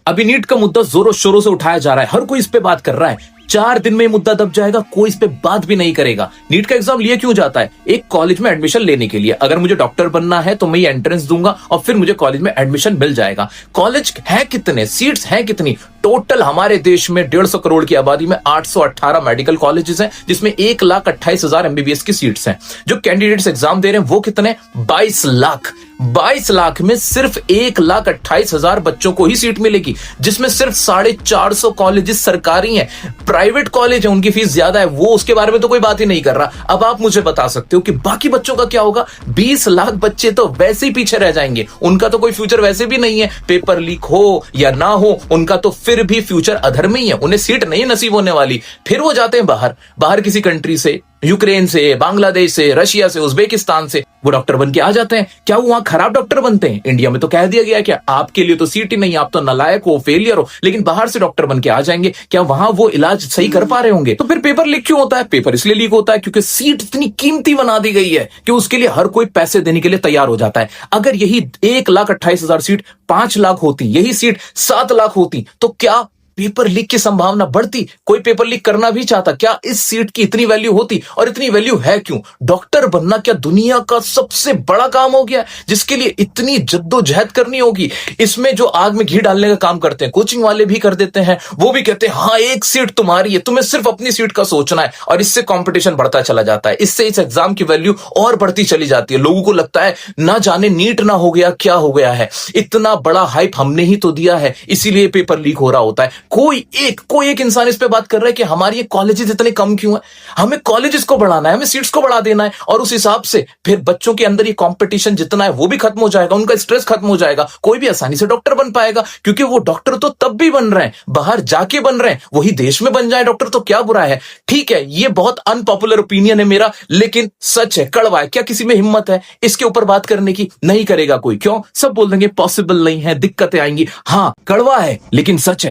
अभी नीट का मुद्दा जोरों शोरों से उठाया जा रहा है, हर कोई इस पे बात कर रहा है। 4 दिन में ये मुद्दा दब जाएगा, कोई इस पे बात भी नहीं करेगा। नीट का एग्जाम लिया क्यों जाता है? एक कॉलेज में एडमिशन लेने के लिए। अगर मुझे डॉक्टर बनना है तो मैं ये एंट्रेंस दूंगा और फिर मुझे कॉलेज में एडमिशन मिल जाएगा। कॉलेज है कितने, सीट्स हैं कितनी? टोटल हमारे देश में 150 करोड़ की आबादी में 818 मेडिकल कॉलेजेस हैं, जिसमें 1,28,000 एमबीबीएस की सीट्स हैं। जो कैंडिडेट्स एग्जाम दे रहे हैं वो कितने? 22 लाख। 22 लाख में सिर्फ 1,28,000 बच्चों को ही सीट मिलेगी, जिसमें सिर्फ 450 कॉलेजेस सरकारी हैं। प्राइवेट कॉलेज है, उनकी फीस ज्यादा है, वो उसके बारे में तो कोई बात ही नहीं कर रहा। अब आप मुझे बता सकते हो कि बाकी बच्चों का क्या होगा? 20 लाख बच्चे तो वैसे ही पीछे रह जाएंगे, उनका तो कोई फ्यूचर वैसे भी नहीं है। पेपर लीक हो या ना हो, उनका तो फिर भी फ्यूचर अधर में ही है, उन्हें सीट नहीं नसीब होने वाली। फिर वो जाते हैं बाहर किसी कंट्री से, यूक्रेन से, बांग्लादेश से, रशिया से, उज्बेकिस्तान से, वो डॉक्टर बन के आ जाते हैं। क्या वो वहां खराब डॉक्टर बनते हैं? इंडिया में तो कह दिया गया क्या आपके लिए तो सीट ही नहीं, आप तो नालायक हो, फेलियर हो। लेकिन बाहर से डॉक्टर बन के आ जाएंगे, क्या वहां वो इलाज सही कर पा रहे होंगे? तो फिर पेपर लीक क्यों होता है? पेपर इसलिए लीक होता है क्योंकि सीट इतनी कीमती बना दी गई है कि उसके लिए हर कोई पैसे देने के लिए तैयार हो जाता है। अगर यही 1,28,000 सीट 5 लाख होती, यही सीट 7 लाख होती, तो क्या पेपर लीक की संभावना बढ़ती? कोई पेपर लीक करना भी चाहता? क्या इस सीट की इतनी वैल्यू होती? और इतनी वैल्यू है क्यों? डॉक्टर बनना क्या दुनिया का सबसे बड़ा काम हो गया जिसके लिए इतनी जद्दोजहद करनी होगी? इसमें जो आग में घी डालने का काम करते हैं, कोचिंग वाले भी कर देते हैं। वो भी कहते हैं हाँ, एक सीट तुम्हारी है, तुम्हें सिर्फ अपनी सीट का सोचना है। और इससे कंपटीशन बढ़ता चला जाता है, इससे इस एग्जाम की वैल्यू और बढ़ती चली जाती है। लोगों को लगता है ना जाने नीट ना हो गया, क्या हो गया है, इतना बड़ा हाइप हमने ही तो दिया है, इसीलिए पेपर लीक हो रहा होता है। कोई एक इंसान इस पे बात कर रहा है कि हमारी ये कॉलेजेस इतने कम क्यों है? हमें कॉलेजेस को बढ़ाना है, हमें सीट्स को बढ़ा देना है, और उस हिसाब से फिर बच्चों के अंदर ये कंपटीशन जितना है वो भी खत्म हो जाएगा, उनका स्ट्रेस खत्म हो जाएगा। कोई भी आसानी से डॉक्टर बन पाएगा, क्योंकि वो डॉक्टर तो तब भी बन रहे हैं, बाहर जाके बन रहे हैं। वही देश में बन जाए डॉक्टर तो क्या बुरा है? ठीक है, ये बहुत अनपॉपुलर ओपिनियन है मेरा, लेकिन सच है, कड़वा है। क्या किसी में हिम्मत है इसके ऊपर बात करने की? नहीं करेगा कोई। क्यों? सब बोल देंगे पॉसिबल नहीं है, दिक्कतें आएंगी। हाँ, कड़वा है लेकिन सच है।